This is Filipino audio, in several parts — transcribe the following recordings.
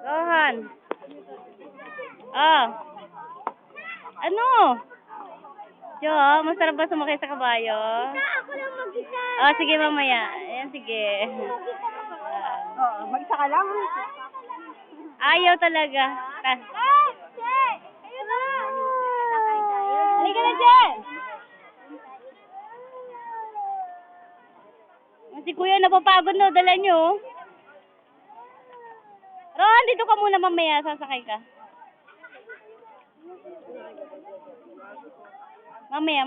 Rohan. Ah. Ano? Jo, masarap ba sumakay sa kabayo? Ako lang mag-isa. Oh, sige mamaya. Ayan, sige. Mag-isa ka lang. Ayaw talaga. Che! Ayun na! Halika na dyan! Si Kuya napapagod no, dala nyo. Rohan, dito ka muna mamaya, sasakay ka. Mamaya.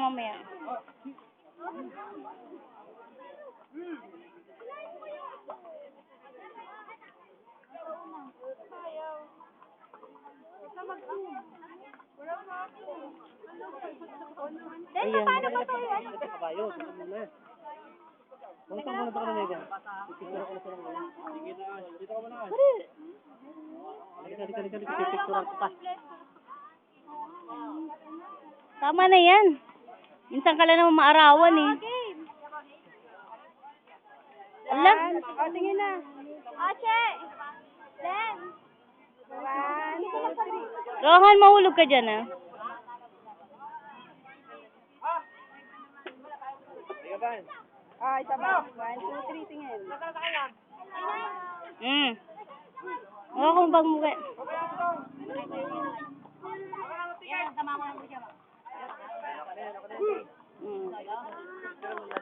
Dahil paano ba ito yan? Tama na yan. Minsan ka lang naman maarawan eh. Alam? Tingin na. Che! Len! 1, 2, 3. Rohan, mahulog ka dyan ah. Isa ba? 1, 2, 3, tingin. Oo, kung bag mo ka.